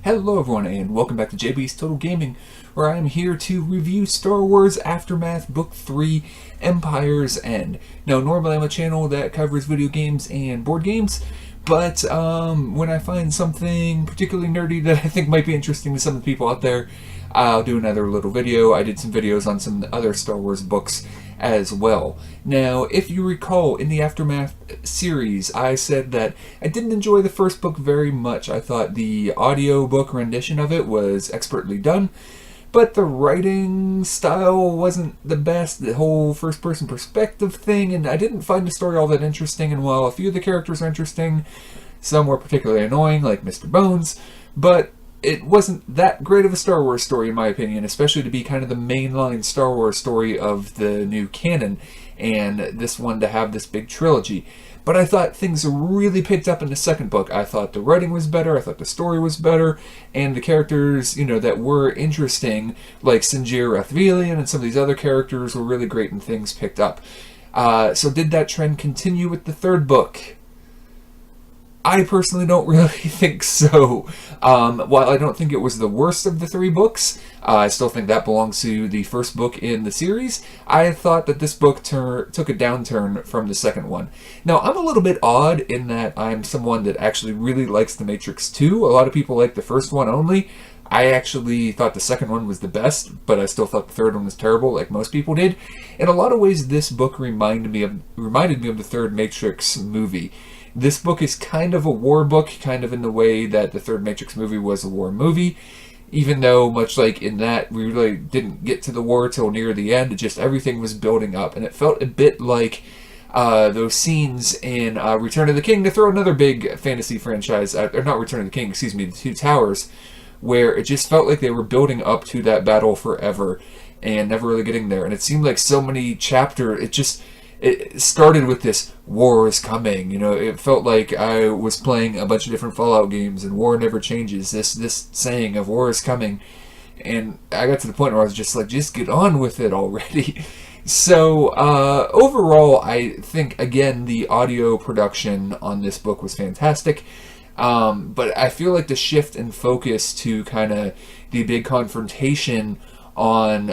Hello everyone and welcome back to JB's Total Gaming, where I am here to review Star Wars Aftermath Book 3, Empire's End. Now normally I'm a channel that covers video games and board games, but when I find something particularly nerdy that I think might be interesting to some of the people out there, I'll do another little video. I did some videos on some other Star Wars books as well. Now, if you recall, in the Aftermath series, I said that I didn't enjoy the first book very much. I thought the audiobook rendition of it was expertly done, but the writing style wasn't the best, the whole first-person perspective thing, and I didn't find the story all that interesting, and while a few of the characters are interesting, some were particularly annoying, like Mr. Bones, but it wasn't that great of a Star Wars story in my opinion, especially to be kind of the mainline Star Wars story of the new canon, and this one to have this big trilogy. But I thought things really picked up in the second book. I thought the writing was better, I thought the story was better, and the characters, that were interesting, like Sinjir Rathvelian and some of these other characters were really great and things picked up. So did that trend continue with the third book? I personally don't really think so. While I don't think it was the worst of the three books, I still think that belongs to the first book in the series. I thought that this book took a downturn from the second one. Now, I'm a little bit odd in that I'm someone that actually really likes The Matrix 2. A lot of people like the first one only. I actually thought the second one was the best, but I still thought the third one was terrible, like most people did. In a lot of ways, this book reminded me of the third Matrix movie. This book is kind of a war book, kind of in the way that the third Matrix movie was a war movie, even though, much like in that, we really didn't get to the war till near the end. Just everything was building up, and it felt a bit like those scenes in Return of the King, to throw another big fantasy franchise, or not Return of the King, excuse me, The Two Towers, where it just felt like they were building up to that battle forever and never really getting there. And it seemed like so many chapters, it started with this, war is coming, it felt like I was playing a bunch of different Fallout games and war never changes, this saying of war is coming, and I got to the point where I was just like, just get on with it already. So overall, I think, again, the audio production on this book was fantastic, but I feel like the shift in focus to kind of the big confrontation on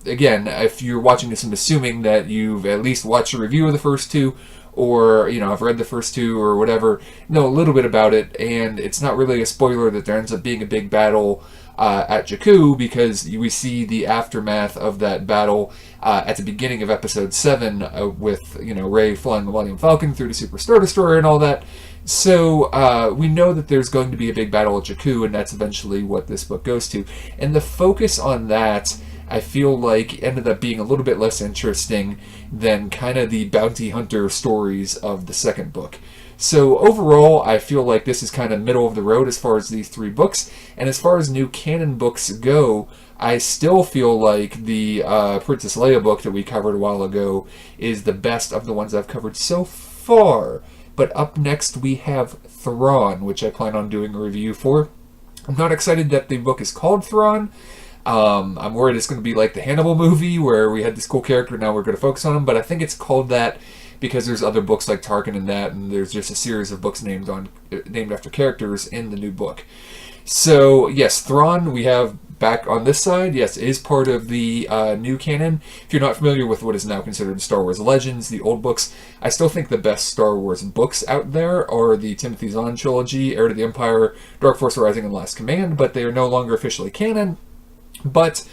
again, if you're watching this, I'm assuming that you've at least watched a review of the first two, or I've read the first two or whatever, know a little bit about it, and it's not really a spoiler that there ends up being a big battle at Jakku, because we see the aftermath of that battle at the beginning of episode 7 with Rey flying the Millennium Falcon through the Super Star Destroyer and all that. So we know that there's going to be a big battle at Jakku, and that's eventually what this book goes to. And the focus on that, I feel like, ended up being a little bit less interesting than kind of the bounty hunter stories of the second book. So overall, I feel like this is kind of middle of the road as far as these three books. And as far as new canon books go, I still feel like the Princess Leia book that we covered a while ago is the best of the ones I've covered so far. But up next we have Thrawn, which I plan on doing a review for. I'm not excited that the book is called Thrawn. I'm worried it's going to be like the Hannibal movie, where we had this cool character, now we're going to focus on him. But I think it's called that because there's other books like Tarkin and that, and there's just a series of books named after characters in the new book. So yes, Thrawn we have back on this side, yes, is part of the new canon. If you're not familiar with what is now considered Star Wars Legends, the old books, I still think the best Star Wars books out there are the Timothy Zahn trilogy, Heir to the Empire, Dark Force Rising, and Last Command, but they are no longer officially canon. But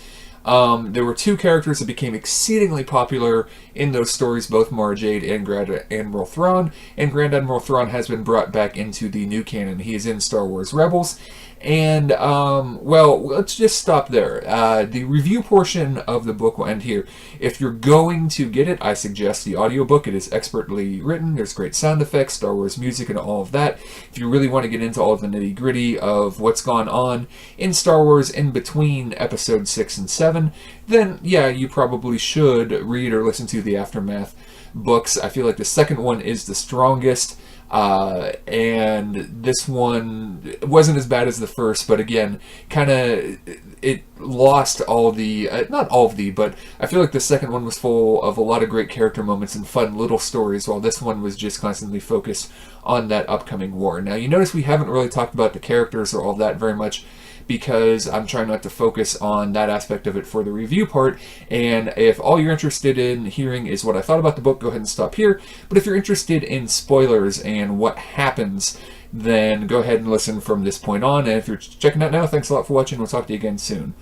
there were two characters that became exceedingly popular in those stories, both Mara Jade and Grand Admiral Thrawn, and Grand Admiral Thrawn has been brought back into the new canon. He is in Star Wars Rebels, and, well, let's just stop there. The review portion of the book will end here. If you're going to get it, I suggest the audiobook. It is expertly written. There's great sound effects, Star Wars music, and all of that. If you really want to get into all of the nitty-gritty of what's gone on in Star Wars in between episodes 6 and 7, then, yeah, you probably should read or listen to the Aftermath books. I feel like the second one is the strongest. And this one wasn't as bad as the first, but again, kind of it lost all the not all of the, but I feel like the second one was full of a lot of great character moments and fun little stories, while this one was just constantly focused on that upcoming war. Now, you notice we haven't really talked about the characters or all that very much, because I'm trying not to focus on that aspect of it for the review part. And if all you're interested in hearing is what I thought about the book, go ahead and stop here. But if you're interested in spoilers and what happens, then go ahead and listen from this point on. And if you're checking out now, thanks a lot for watching. We'll talk to you again soon.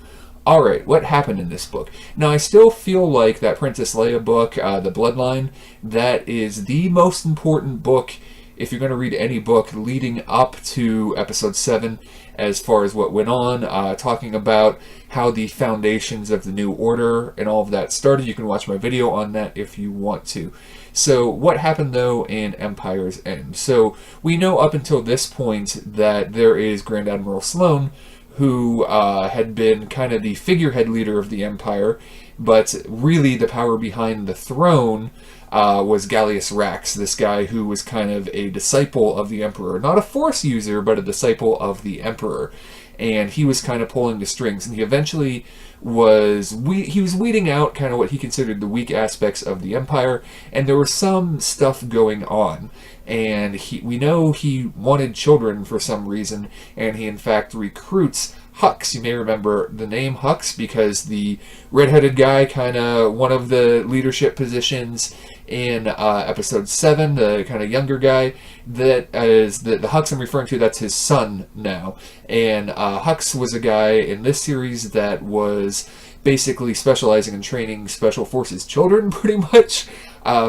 Alright, what happened in this book? Now, I still feel like that Princess Leia book, The Bloodline, that is the most important book if you're going to read any book leading up to Episode 7, as far as what went on, talking about how the foundations of the New Order and all of that started. You can watch my video on that if you want to. So what happened, though, in Empire's End? So we know up until this point that there is Grand Admiral Sloane, who had been kind of the figurehead leader of the Empire, but really the power behind the throne was Gallius Rax, this guy who was kind of a disciple of the Emperor. Not a Force user, but a disciple of the Emperor. And he was kind of pulling the strings, and he eventually was weeding out kind of what he considered the weak aspects of the Empire, and there was some stuff going on. And we know he wanted children for some reason, and he in fact recruits Hux. You may remember the name Hux because the redheaded guy, kind of one of the leadership positions in Episode 7, the kind of younger guy, that is the Hux I'm referring to, that's his son now. And Hux was a guy in this series that was basically specializing in training Special Forces children, pretty much,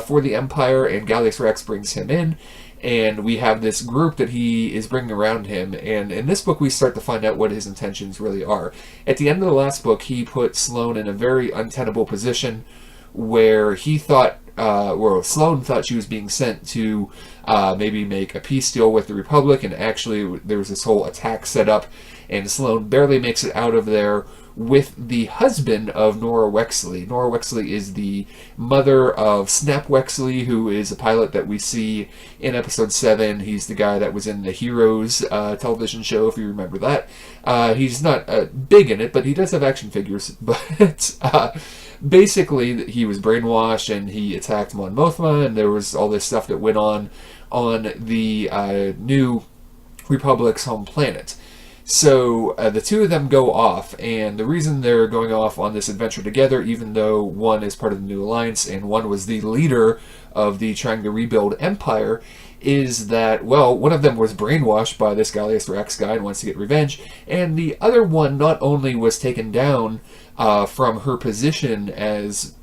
for the Empire, and Gallius Rax brings him in. And we have this group that he is bringing around him. And in this book, we start to find out what his intentions really are. At the end of the last book, he put Sloane in a very untenable position where he thought, Sloane thought she was being sent to maybe make a peace deal with the Republic. And actually, there was this whole attack set up. And Sloane barely makes it out of there with the husband of Nora Wexley. Nora Wexley is the mother of Snap Wexley, who is a pilot that we see in Episode 7. He's the guy that was in the Heroes television show, if you remember that. He's not big in it, but he does have action figures. But basically, he was brainwashed, and he attacked Mon Mothma, and there was all this stuff that went on the New Republic's home planet. So the two of them go off, and the reason they're going off on this adventure together, even though one is part of the New Alliance and one was the leader of the trying to rebuild Empire, is that, well, one of them was brainwashed by this Gallius Rax guy and wants to get revenge, and the other one not only was taken down from her position as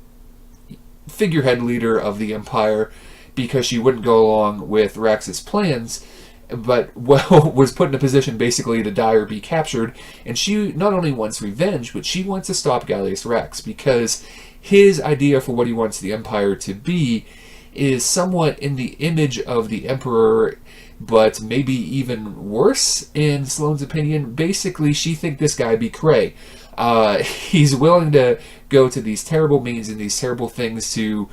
figurehead leader of the Empire because she wouldn't go along with Rax's plans, but, well, was put in a position basically to die or be captured. And she not only wants revenge, but she wants to stop Gallius Rax, because his idea for what he wants the Empire to be is somewhat in the image of the Emperor, but maybe even worse, in Sloane's opinion. Basically, she thinks this guy be cray. He's willing to go to these terrible means and these terrible things to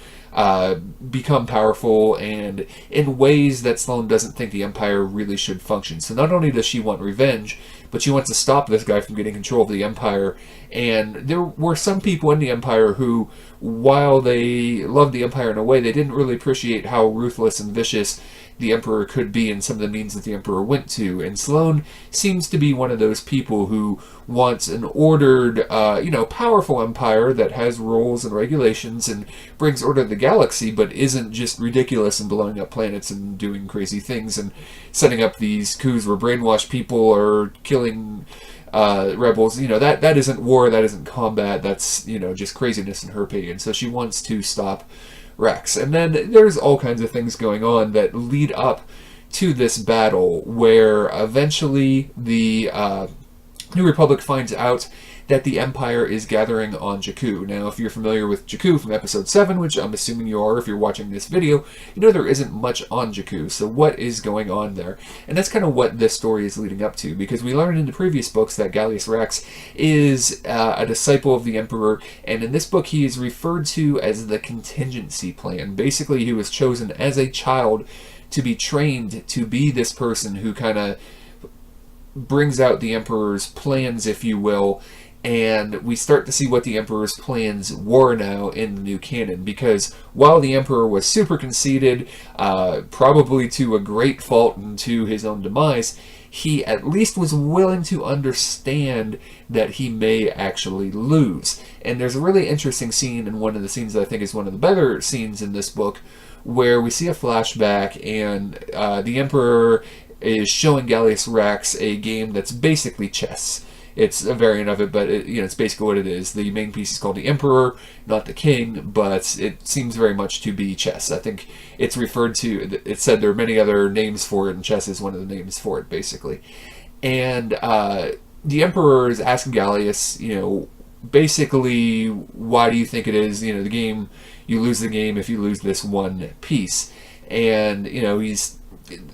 become powerful, and in ways that Sloane doesn't think the Empire really should function. So not only does she want revenge, but she wants to stop this guy from getting control of the Empire. And there were some people in the Empire who, while they loved the Empire in a way, they didn't really appreciate how ruthless and vicious the Emperor could be and some of the means that the Emperor went to. And Sloane seems to be one of those people who wants an ordered, powerful empire that has rules and regulations and brings order to the galaxy, but isn't just ridiculous and blowing up planets and doing crazy things and setting up these coups where brainwashed people are killing rebels. That isn't war, that isn't combat, that's, just craziness in her opinion. So she wants to stop Rex. And then there's all kinds of things going on that lead up to this battle, where eventually the New Republic finds out that the Empire is gathering on Jakku. Now, if you're familiar with Jakku from Episode 7, which I'm assuming you are if you're watching this video, you know there isn't much on Jakku. So what is going on there? And that's kind of what this story is leading up to, because we learned in the previous books that Gallius Rax is a disciple of the Emperor, and in this book he is referred to as the contingency plan. Basically, he was chosen as a child to be trained to be this person who kind of brings out the Emperor's plans, if you will, and we start to see what the Emperor's plans were now in the new canon, because while the Emperor was super conceited, probably to a great fault and to his own demise, he at least was willing to understand that he may actually lose. And there's a really interesting scene in one of the scenes that I think is one of the better scenes in this book, where we see a flashback and the Emperor is showing Gallius Rax a game that's basically chess. It's a variant of it, but it's basically what it is. The main piece is called the Emperor, not the King, but it seems very much to be chess. I think it's referred to, it said there are many other names for it, and chess is one of the names for it, basically. And the Emperor is asking Gallius, basically, why do you think it is, the game, you lose the game if you lose this one piece. And,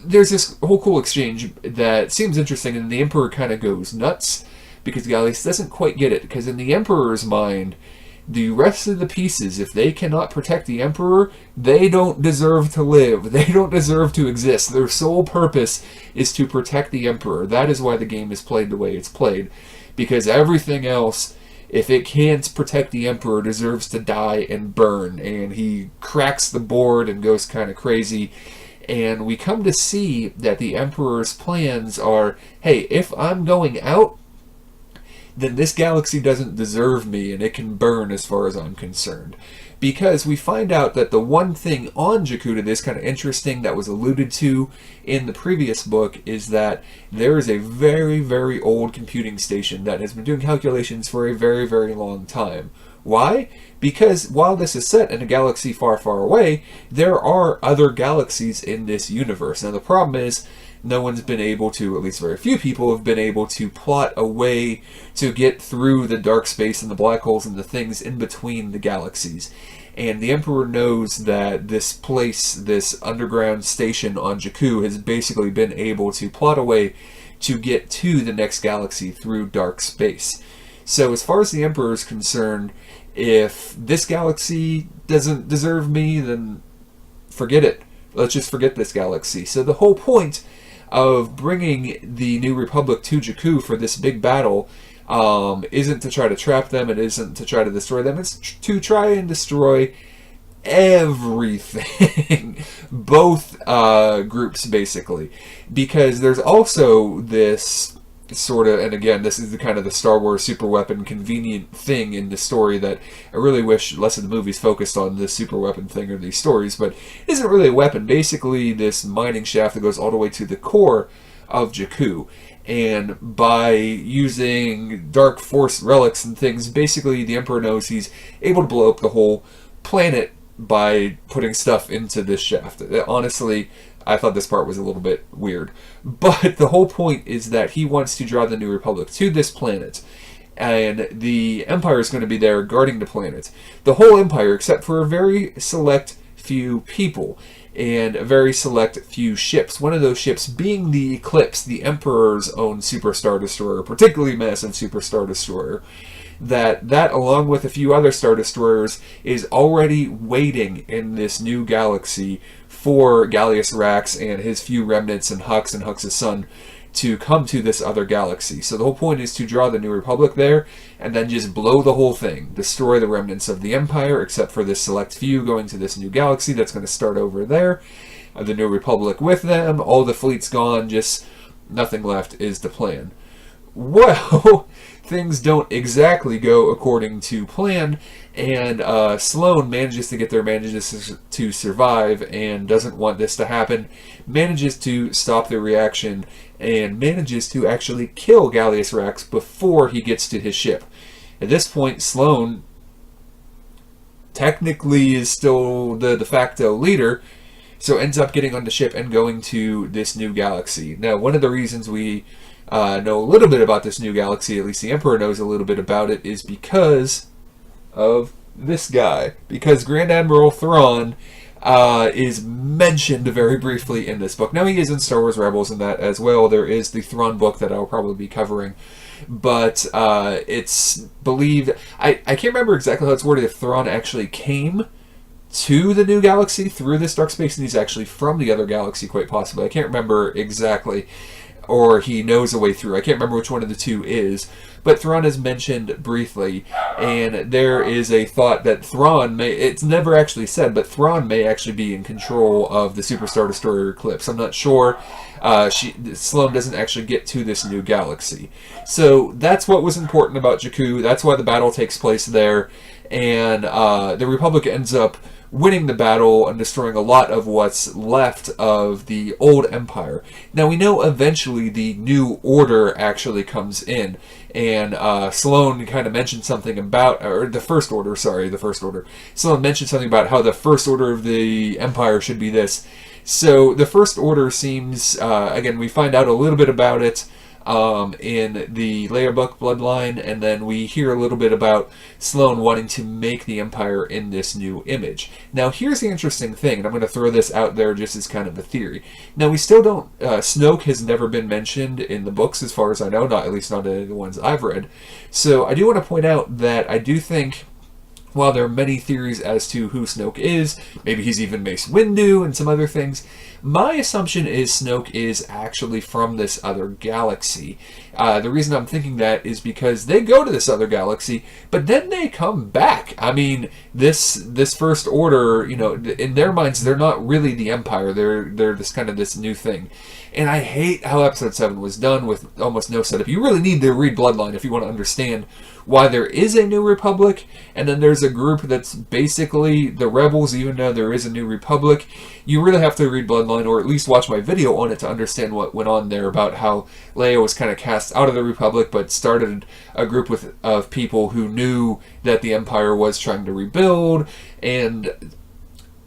there's this whole cool exchange that seems interesting, and the Emperor kind of goes nuts, because Gallius doesn't quite get it, because in the Emperor's mind, the rest of the pieces, if they cannot protect the Emperor, they don't deserve to live. They don't deserve to exist. Their sole purpose is to protect the Emperor. That is why the game is played the way it's played, because everything else, if it can't protect the Emperor, deserves to die and burn. And he cracks the board and goes kind of crazy. And we come to see that the Emperor's plans are, hey, if I'm going out, then this galaxy doesn't deserve me, and it can burn as far as I'm concerned. Because we find out that the one thing on Jakku that is kind of interesting that was alluded to in the previous book is that there is a very, very old computing station that has been doing calculations for a very, very long time. Why? Because while this is set in a galaxy far, far away, there are other galaxies in this universe. Now the problem is, no one's been able to, at least very few people have been able to plot a way to get through the dark space and the black holes and the things in between the galaxies. And the Emperor knows that this place, this underground station on Jakku, has basically been able to plot a way to get to the next galaxy through dark space. So as far as the Emperor is concerned, if this galaxy doesn't deserve me, then forget it. Let's just forget this galaxy. So the whole point of bringing the New Republic to Jakku for this big battle isn't to try to trap them, it isn't to try to destroy them, it's to try and destroy everything. Both groups, basically. Because there's also this sort of, and again, this is the kind of the Star Wars super weapon convenient thing in the story that I really wish less of the movies focused on this super weapon thing or these stories, but it isn't really a weapon. Basically, this mining shaft that goes all the way to the core of Jakku, and by using dark force relics and things, basically the Emperor knows he's able to blow up the whole planet by putting stuff into this shaft. Honestly, I thought this part was a little bit weird. But the whole point is that he wants to draw the New Republic to this planet. And the Empire is going to be there guarding the planet. The whole Empire, except for a very select few people. And a very select few ships. One of those ships being the Eclipse, the Emperor's own Super Star Destroyer. Particularly massive Super Star Destroyer. That along with a few other Star Destroyers is already waiting in this new galaxy for Gallius Rax and his few remnants and Hux's son to come to this other galaxy. So the whole point is to draw the New Republic there and then just blow the whole thing. Destroy the remnants of the Empire, except for this select few going to this new galaxy that's going to start over there. The New Republic with them, all the fleet's gone, just nothing left is the plan. Well, things don't exactly go according to plan, and Sloane manages to get there, manages to survive, and doesn't want this to happen, manages to stop the reaction, and manages to actually kill Gallius Rax before he gets to his ship. At this point, Sloane technically is still the de facto leader, so ends up getting on the ship and going to this new galaxy. Now, one of the reasons we know a little bit about this new galaxy, at least the Emperor knows a little bit about it, is because of this guy. Because Grand Admiral Thrawn is mentioned very briefly in this book. Now, he is in Star Wars Rebels and that as well. There is the Thrawn book that I'll probably be covering. But it's believed, I can't remember exactly how it's worded, if Thrawn actually came to the new galaxy through this dark space, and he's actually from the other galaxy, quite possibly. I can't remember exactly. Or he knows a way through. I can't remember which one of the two is. But Thrawn is mentioned briefly, and there is a thought that Thrawn may, it's never actually said, but Thrawn may actually be in control of the Superstar Destroyer Eclipse. I'm not sure. Sloane doesn't actually get to this new galaxy. So that's what was important about Jakku. That's why the battle takes place there. And the Republic ends up winning the battle and destroying a lot of what's left of the old empire. Now we know eventually the new order actually comes in, and Sloane kind of mentioned something about, or the first order. Sloane mentioned something about how the first order of the empire should be this. So the first order seems, again, we find out a little bit about it in the Leia book Bloodline, and then we hear a little bit about Sloane wanting to make the Empire in this new image. Now here's the interesting thing, and I'm going to throw this out there just as kind of a theory. Now we still don't, Snoke has never been mentioned in the books as far as I know, at least not in the ones I've read. So I do want to point out that I do think, while there are many theories as to who Snoke is, maybe he's even Mace Windu and some other things, my assumption is Snoke is actually from this other galaxy. The reason I'm thinking that is because they go to this other galaxy, but then they come back. I mean, this First Order, you know, in their minds, they're not really the Empire. They're this kind of this new thing. And I hate how Episode 7 was done with almost no setup. You really need to read Bloodline if you want to understand why there is a New Republic, and then there's a group that's basically the rebels, even though there is a New Republic. You really have to read Bloodline, or at least watch my video on it to understand what went on there about how Leia was kind of cast out of the Republic, but started a group of people who knew that the Empire was trying to rebuild, and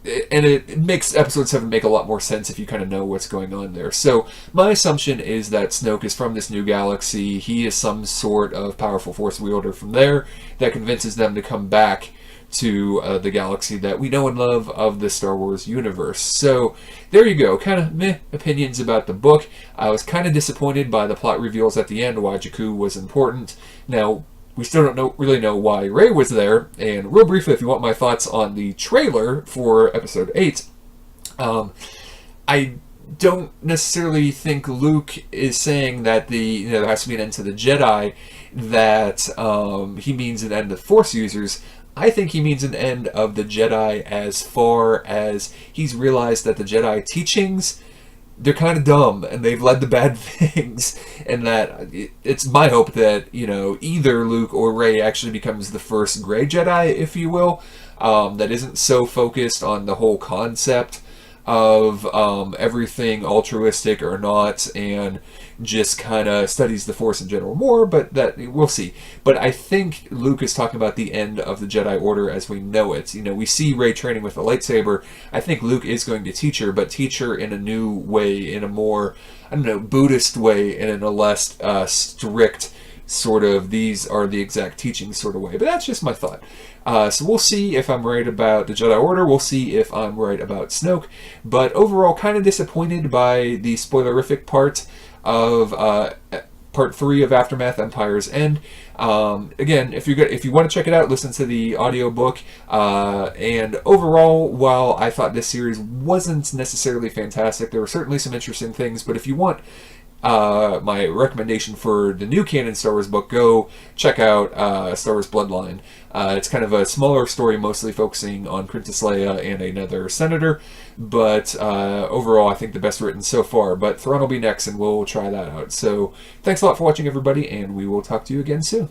it makes Episode 7 make a lot more sense if you kind of know what's going on there. So my assumption is that Snoke is from this new galaxy. He is some sort of powerful force wielder from there that convinces them to come back to the galaxy that we know and love of the Star Wars universe. So there you go, kind of meh opinions about the book. I was kind of disappointed by the plot reveals at the end, why Jakku was important. Now, we still don't really know why Rey was there, and real briefly, if you want my thoughts on the trailer for Episode 8, I don't necessarily think Luke is saying that there has to be an end to the Jedi, that he means an end of Force users. I think he means an end of the Jedi as far as he's realized that the Jedi teachings, they're kind of dumb and they've led to bad things, and that it's my hope that, you know, either Luke or Rey actually becomes the first gray Jedi, if you will, that isn't so focused on the whole concept of everything altruistic or not, and just kind of studies the Force in general more, but that we'll see. But I think Luke is talking about the end of the Jedi Order as we know it. You know, we see Rey training with a lightsaber. I think Luke is going to teach her, but teach her in a new way, in a more, I don't know, Buddhist way, and in a less strict sort of, these are the exact teachings sort of way. But that's just my thought. So we'll see if I'm right about the Jedi Order. We'll see if I'm right about Snoke. But overall, kind of disappointed by the spoilerific part of Part 3 of Aftermath Empire's End. Again, if you want to check it out, listen to the audiobook. And overall, while I thought this series wasn't necessarily fantastic, there were certainly some interesting things. But if you want my recommendation for the new canon Star Wars book, go check out Star Wars Bloodline. It's kind of a smaller story, mostly focusing on Princess Leia and another senator, but overall I think the best written so far. But Thrawn will be next, and we'll try that out. So thanks a lot for watching, everybody, and we will talk to you again soon.